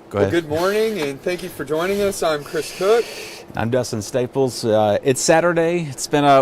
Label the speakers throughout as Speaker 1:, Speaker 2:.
Speaker 1: Go ahead.
Speaker 2: Well, good morning, and thank you for joining us. I'm Chris Cooke.
Speaker 1: I'm Dustin Staples. It's Saturday.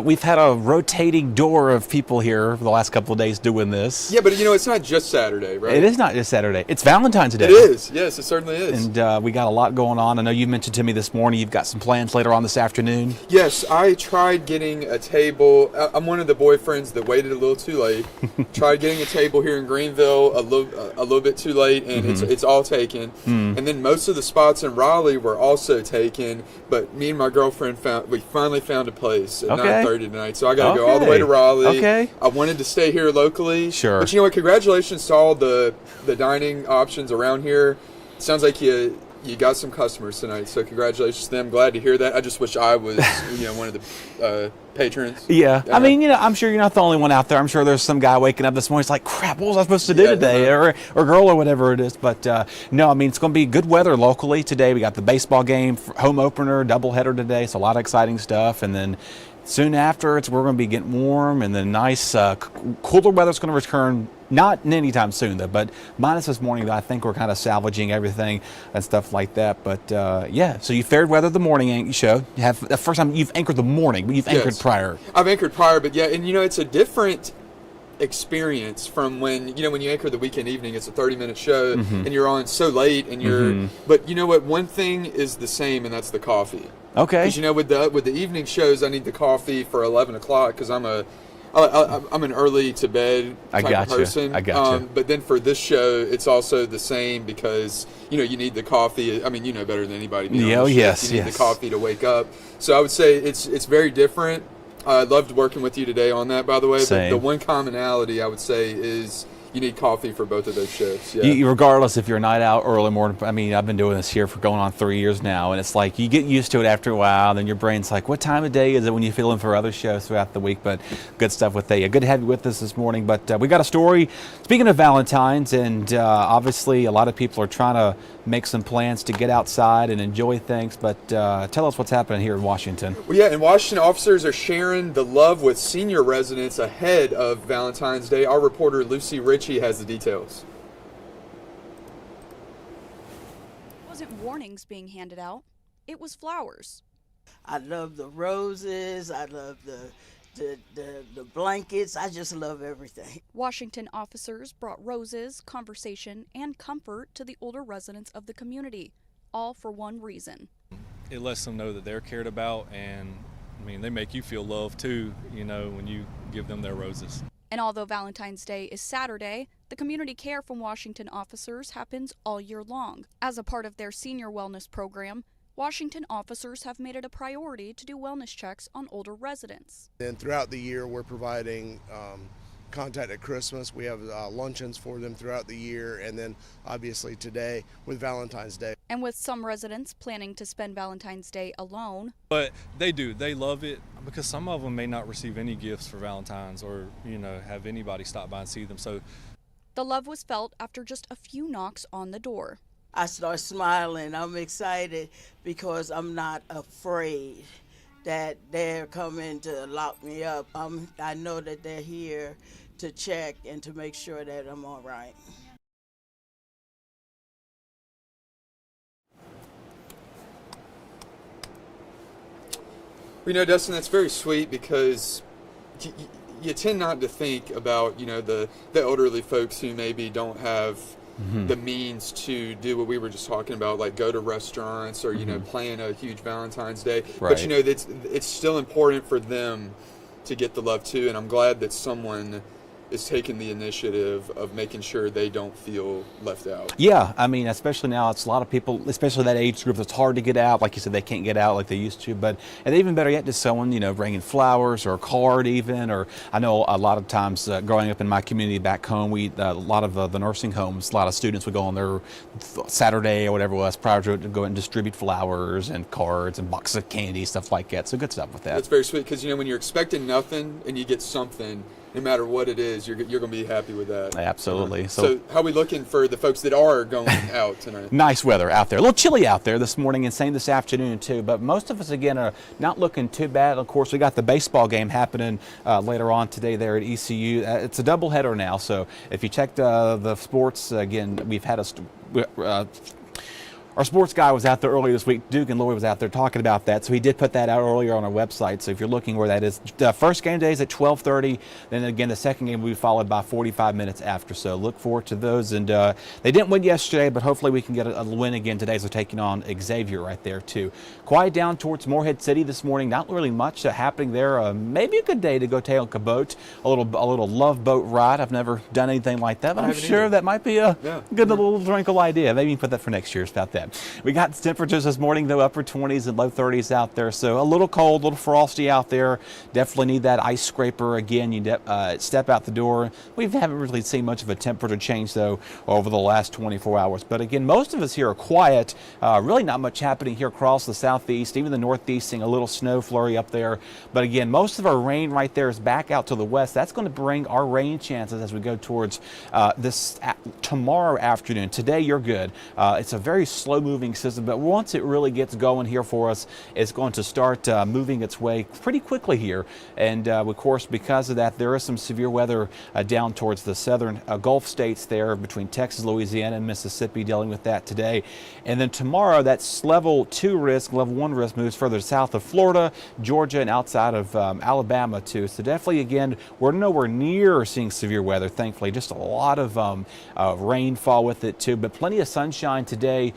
Speaker 1: We've had a rotating door of people here for the last couple of days doing this.
Speaker 2: Yeah, but it's not just Saturday, right?
Speaker 1: It is not just Saturday. It's Valentine's Day.
Speaker 2: It is. Yes, it certainly is.
Speaker 1: And we got a lot going on. I know you mentioned to me this morning you've got some plans later on this afternoon.
Speaker 2: Yes, I tried getting a table. I'm one of the boyfriends that waited a little too late. Tried getting a table here in Greenville a little bit too late, and it's all taken. And then most of the spots in Raleigh were also taken, but me and my girlfriend finally found a place at 9:30 tonight. So I got to go all the way to Raleigh.
Speaker 1: Okay.
Speaker 2: I wanted to stay here locally.
Speaker 1: Sure.
Speaker 2: But you know what? Congratulations to all the dining options around here. Sounds like you got some customers tonight, so congratulations to them. Glad to hear that. I just wish I was one of the patrons.
Speaker 1: Yeah. I mean, I'm sure you're not the only one out there. I'm sure there's some guy waking up this morning. It's like, crap, what was I supposed to do today? Or girl or whatever it is. But no, I mean, it's going to be good weather locally today. We got the baseball game, home opener, doubleheader today. So a lot of exciting stuff. And then soon after, we're going to be getting warm, and then nice cooler weather's going to return. Not anytime soon, though, but minus this morning, I think we're kind of salvaging everything and stuff like that. But yeah, so you fared weather the morning show. You have the first time you've anchored the morning, but you've anchored prior.
Speaker 2: I've anchored prior, but yeah, and it's a different experience from when you anchor the weekend evening. It's a 30-minute show, and you're on so late, and you're. But you know what? One thing is the same, and that's the coffee.
Speaker 1: Okay.
Speaker 2: Because with the evening shows, I need the coffee for 11 o'clock because I'm an early to bed type of person.
Speaker 1: I got you.
Speaker 2: But then for this show, it's also the same because you need the coffee. I mean, better than anybody.
Speaker 1: Yes.
Speaker 2: You need the coffee to wake up. So I would say it's very different. I loved working with you today on that, by the way.
Speaker 1: Same.
Speaker 2: But the one commonality I would say is you need coffee for both of those shifts. Yeah.
Speaker 1: Regardless if you're a night out, early morning. I mean, I've been doing this here for going on 3 years now, and it's like you get used to it after a while. Then your brain's like, what time of day is it when you're feeling for other shows throughout the week? But good stuff with you. Good to have you with us this morning. But we got a story. Speaking of Valentine's, and obviously a lot of people are trying to make some plans to get outside and enjoy things. But tell us what's happening here in Washington.
Speaker 2: Well, yeah, in Washington, officers are sharing the love with senior residents ahead of Valentine's Day. Our reporter Lucy Ritchie has the details.
Speaker 3: It wasn't warnings being handed out, it was flowers.
Speaker 4: I love the roses, I love the blankets, I just love everything.
Speaker 3: Washington officers brought roses, conversation, and comfort to the older residents of the community, all for one reason.
Speaker 5: It lets them know that they're cared about, and I mean, they make you feel loved too, when you give them their roses.
Speaker 3: And although Valentine's Day is Saturday, the community care from Washington officers happens all year long. As a part of their senior wellness program, Washington officers have made it a priority to do wellness checks on older residents.
Speaker 6: And throughout the year, we're providing contact at Christmas. We have luncheons for them throughout the year, and then obviously today with Valentine's Day.
Speaker 3: And with some residents planning to spend Valentine's Day alone.
Speaker 5: But they do. They love it because some of them may not receive any gifts for Valentine's or, have anybody stop by and see them. So
Speaker 3: the love was felt after just a few knocks on the door.
Speaker 4: I start smiling. I'm excited because I'm not afraid that they're coming to lock me up. I know that they're here to check and to make sure that I'm all right.
Speaker 2: Dustin, that's very sweet because you tend not to think about, the elderly folks who maybe don't have the means to do what we were just talking about, like go to restaurants or, plan a huge Valentine's Day.
Speaker 1: Right.
Speaker 2: But, it's still important for them to get the love too. And I'm glad that someone is taking the initiative of making sure they don't feel left out.
Speaker 1: Yeah, I mean, especially now, it's a lot of people, especially that age group, it's hard to get out. Like you said, they can't get out like they used to. And even better yet, just someone, bringing flowers or a card even. Or I know a lot of times growing up in my community back home, a lot of the nursing homes, a lot of students would go on their Saturday or whatever it was prior to it to go and distribute flowers and cards and boxes of candy, stuff like that. So good stuff with that.
Speaker 2: That's very sweet because, when you're expecting nothing and you get something, no matter what it is, you're going to be happy with that.
Speaker 1: Absolutely.
Speaker 2: So how are we looking for the folks that are going out tonight?
Speaker 1: Nice weather out there. A little chilly out there this morning and same this afternoon too, but most of us again are not looking too bad. Of course, we got the baseball game happening later on today there at ECU. It's a doubleheader now, so if you check the sports, again, we've had Our sports guy was out there earlier this week. Duke and Lloyd was out there talking about that, so he did put that out earlier on our website. So if you're looking where that is, the first game day is at 12:30. Then again, the second game will be followed by 45 minutes after. So look forward to those. And they didn't win yesterday, but hopefully we can get a win again today. So taking on Xavier right there too. Quiet down towards Morehead City this morning. Not really much happening there. Maybe a good day to go take a boat, a little love boat ride. I've never done anything like that, but I'm sure that might be a good little wrinkle idea. Maybe you can put that for next year. It's about that. We got temperatures this morning, though, upper 20s and low 30s out there. So a little cold, a little frosty out there. Definitely need that ice scraper again. You step out the door. We haven't really seen much of a temperature change, though, over the last 24 hours. But again, most of us here are quiet. Really not much happening here across the southeast, even the northeast, seeing a little snow flurry up there. But again, most of our rain right there is back out to the west. That's going to bring our rain chances as we go towards tomorrow afternoon. Today, you're good. It's a very slow-moving system, but once it really gets going here for us, it's going to start moving its way pretty quickly here. And of course, because of that, there is some severe weather down towards the southern Gulf states there between Texas, Louisiana, and Mississippi, dealing with that today. And then tomorrow, that's level 2 risk, level 1 risk moves further south of Florida, Georgia, and outside of Alabama too. So definitely, again, we're nowhere near seeing severe weather, thankfully. Just a lot of rainfall with it too, but plenty of sunshine today.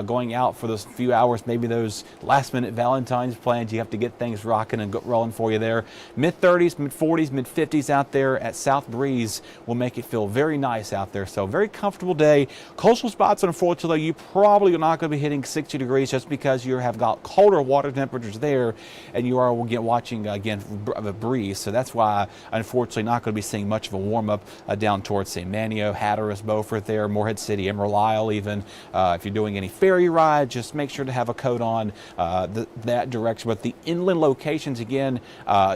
Speaker 1: Going out for those few hours, maybe those last-minute Valentine's plans. You have to get things rocking and rolling for you there. Mid-30s, mid-40s, mid-50s out there at South Breeze will make it feel very nice out there. So very comfortable day. Coastal spots, unfortunately, you probably are not going to be hitting 60 degrees just because you have got colder water temperatures there, and you are watching again a breeze. So that's why, unfortunately, not going to be seeing much of a warm-up down towards St. Manio, Hatteras, Beaufort there, Morehead City, Emerald Isle even. If you're doing any ferry ride, just make sure to have a coat on that direction. But the inland locations, again,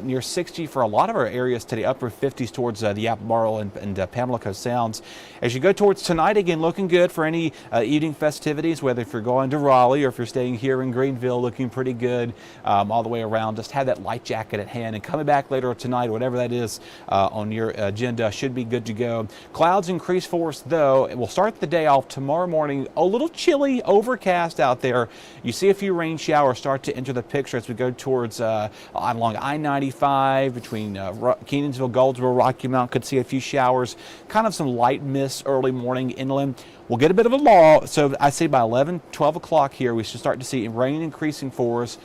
Speaker 1: near 60 for a lot of our areas today, upper 50s towards the Apple and Pamlico Sounds. As you go towards tonight, again, looking good for any evening festivities, whether if you're going to Raleigh or if you're staying here in Greenville, looking pretty good all the way around. Just have that light jacket at hand, and coming back later tonight, whatever that is on your agenda, should be good to go. Clouds increase for us, though. We'll start the day off tomorrow morning a little chilly, overcast out there. You see a few rain showers start to enter the picture as we go towards along I-95 between Kenansville, Goldsboro, Rocky Mount. Could see a few showers, kind of some light mist early morning inland. We'll get a bit of a lull, so I say by 11, 12 o'clock here, we should start to see rain increasing for us,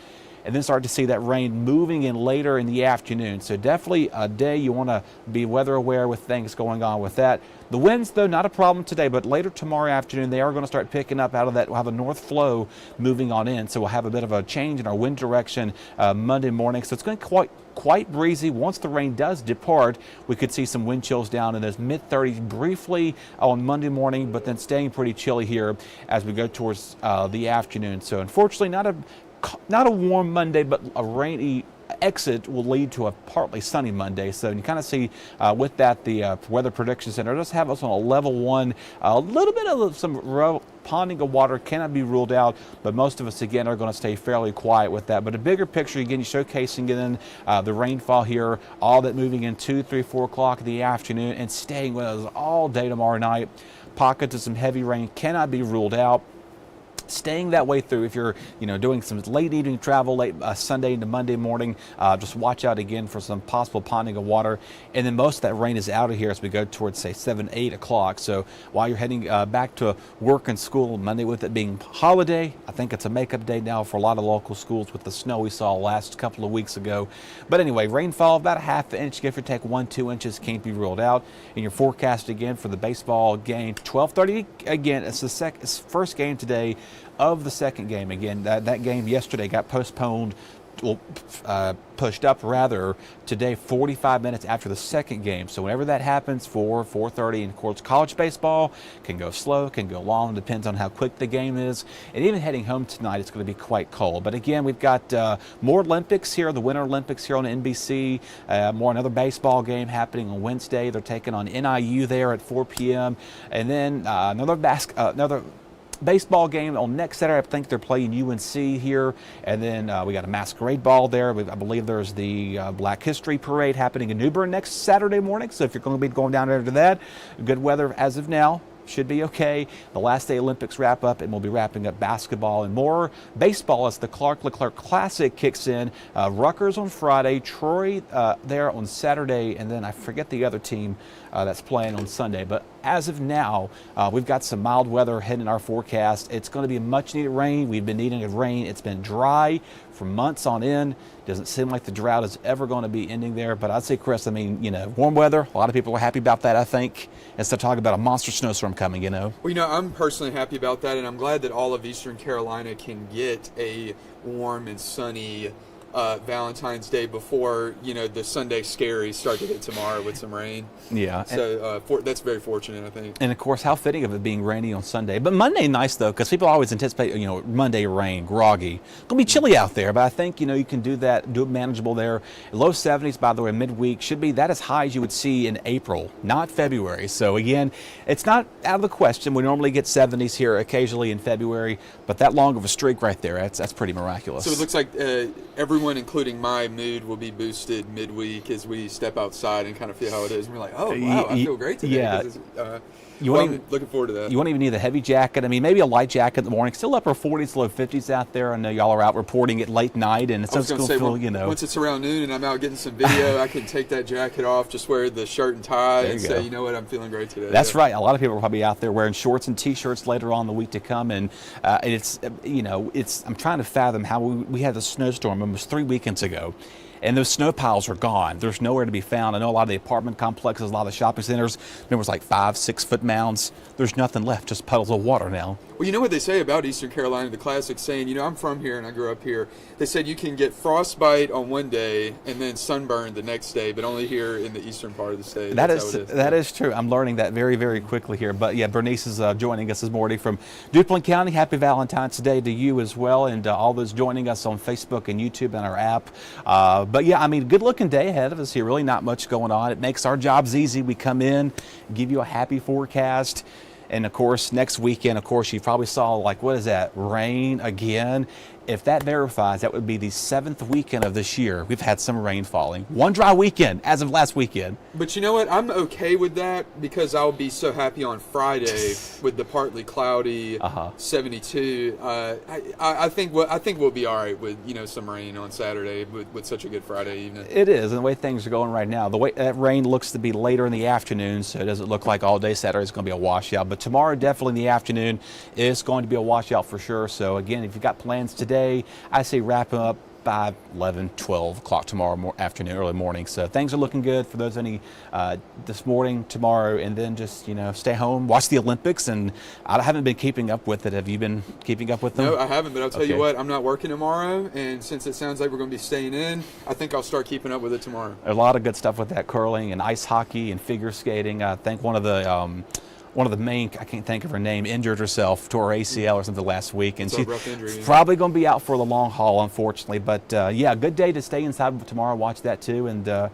Speaker 1: and then start to see that rain moving in later in the afternoon. So definitely a day you want to be weather aware with things going on with that. The winds, though, not a problem today, but later tomorrow afternoon, they are going to start picking up out of that. We'll have a north flow moving on in, so we'll have a bit of a change in our wind direction Monday morning. So it's going to be quite breezy. Once the rain does depart, we could see some wind chills down in those mid-30s briefly on Monday morning, but then staying pretty chilly here as we go towards the afternoon. So unfortunately, not a warm Monday, but a rainy exit will lead to a partly sunny Monday. So you kind of see with that, the Weather Prediction Center does have us on a level 1. A little bit of some ponding of water cannot be ruled out, but most of us, again, are going to stay fairly quiet with that. But a bigger picture, again, you're showcasing in the rainfall here, all that moving in 2, 3, 4 o'clock in the afternoon and staying with us all day tomorrow night. Pockets of some heavy rain cannot be ruled out. Staying that way through. If you're doing some late evening travel, late Sunday into Monday morning, just watch out again for some possible ponding of water. And then most of that rain is out of here as we go towards, say, 7, 8 o'clock. So while you're heading back to work and school Monday, with it being holiday, I think it's a makeup day now for a lot of local schools with the snow we saw last couple of weeks ago. But anyway, rainfall about a half inch, give or take 1, 2 inches, can't be ruled out. And your forecast again for the baseball game, 12:30 again. It's the first game today of the second game. Again, that game yesterday got postponed, pushed up rather, today 45 minutes after the second game. So whenever that happens, 4:30, and of course college baseball can go slow, can go long, depends on how quick the game is. And even heading home tonight, it's going to be quite cold. But again, we've got more Olympics here, the Winter Olympics here on NBC, another baseball game happening on Wednesday. They're taking on NIU there at 4 p.m. And then another baseball game on next Saturday. I think they're playing UNC here. And then we got a masquerade ball there. I believe there's the Black History Parade happening in New Bern next Saturday morning. So if you're going to be going down there to that, good weather as of now. should be okay. The last day Olympics wrap up, and we'll be wrapping up basketball and more baseball as the Clark Leclerc Classic kicks in. Rutgers on Friday, Troy there on Saturday, and then I forget the other team that's playing on Sunday. But as of now, we've got some mild weather heading in our forecast. It's going to be much needed rain. We've been needing rain. It's been dry for months on end. Doesn't seem like the drought is ever going to be ending there. But I'd say, Chris, I mean, warm weather. A lot of people are happy about that, I think. Instead of talking about a monster snowstorm coming, Well,
Speaker 2: I'm personally happy about that, and I'm glad that all of Eastern Carolina can get a warm and sunny Valentine's Day before the Sunday scaries start to hit tomorrow with some rain.
Speaker 1: Yeah.
Speaker 2: So that's very fortunate, I think.
Speaker 1: And of course, how fitting of it being rainy on Sunday. But Monday nice though, because people always anticipate Monday rain, groggy. Gonna be chilly out there, but I think you can do that, do it manageable there. Low 70s, by the way, midweek should be that as high as you would see in April, not February. So again, it's not out of the question. We normally get 70s here occasionally in February, but that long of a streak right there, that's pretty miraculous.
Speaker 2: So it looks like everyone, including my mood, will be boosted midweek as we step outside and kind of feel how it is. And we're like, oh, wow, I feel great today.
Speaker 1: Yeah.
Speaker 2: I'm looking forward to that.
Speaker 1: You won't even need a heavy jacket. I mean, maybe a light jacket in the morning. Still upper 40s, low 50s out there. I know y'all are out reporting it late night, and it's going to feel,
Speaker 2: Once it's around noon and I'm out getting some video, I can take that jacket off, just wear the shirt and tie, and say, you know what, I'm feeling great today.
Speaker 1: That's right. A lot of people are probably out there wearing shorts and T-shirts later on in the week to come, and I'm trying to fathom how we had a snowstorm almost 3 weekends ago. And those snow piles are gone. There's nowhere to be found. I know a lot of the apartment complexes, a lot of the shopping centers, there was like 5-6 foot mounds. There's nothing left, just puddles of water now.
Speaker 2: Well, you know what they say about Eastern Carolina, the Classic, saying, I'm from here and I grew up here. They said you can get frostbite on one day and then sunburn the next day, but only here in the eastern part of the state.
Speaker 1: That is true. I'm learning that very, very quickly here. But yeah, Bernice is joining us this morning from Duplin County. Happy Valentine's Day to you as well, and all those joining us on Facebook and YouTube and our app. But yeah, I mean, good looking day ahead of us here. Really not much going on. It makes our jobs easy. We come in, give you a happy forecast. And of course, next weekend, you probably saw, what is that, rain again. If that verifies, that would be the 7th weekend of this year. We've had some rain falling. One dry weekend as of last weekend.
Speaker 2: But you know what? I'm okay with that because I'll be so happy on Friday with the partly cloudy 72. I think we'll be all right with some rain on Saturday with such a good Friday evening.
Speaker 1: It is, and the way things are going right now, the way that rain looks to be later in the afternoon, so it doesn't look like all day Saturday is going to be a washout. But tomorrow, definitely in the afternoon, is going to be a washout for sure. So again, if you've got plans today, I say wrap them up by 11, 12 o'clock tomorrow afternoon, early morning. So things are looking good for those any this morning, tomorrow, and then just stay home, watch the Olympics. And I haven't been keeping up with it. Have you been keeping up with them?
Speaker 2: No, I haven't. But I'll tell you what, I'm not working tomorrow, and since it sounds like we're going to be staying in, I think I'll start keeping up with it tomorrow.
Speaker 1: A lot of good stuff with that, curling and ice hockey and figure skating. I think one of the main, I can't think of her name, injured herself, tore her ACL or something last week, and she's probably going to be out for the long haul, unfortunately. But yeah, good day to stay inside tomorrow, watch that too, and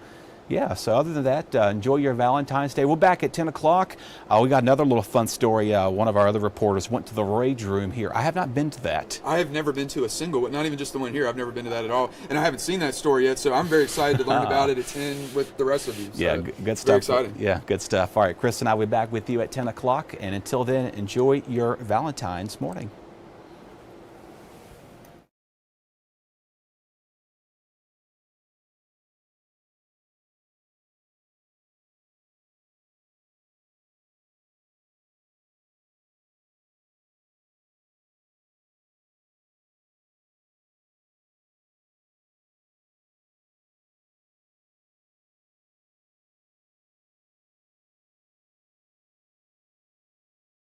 Speaker 1: yeah, so other than that, enjoy your Valentine's Day. We're back at 10 o'clock. We got another little fun story. One of our other reporters went to the Rage Room here. I have not been to that.
Speaker 2: I have never been to a single, not even just the one here. I've never been to that at all. And I haven't seen that story yet, so I'm very excited to learn about it at 10 with the rest of you. So
Speaker 1: yeah, good stuff.
Speaker 2: Very exciting.
Speaker 1: Yeah, good stuff. All right, Chris and I will be back with you at 10 o'clock. And until then, enjoy your Valentine's morning.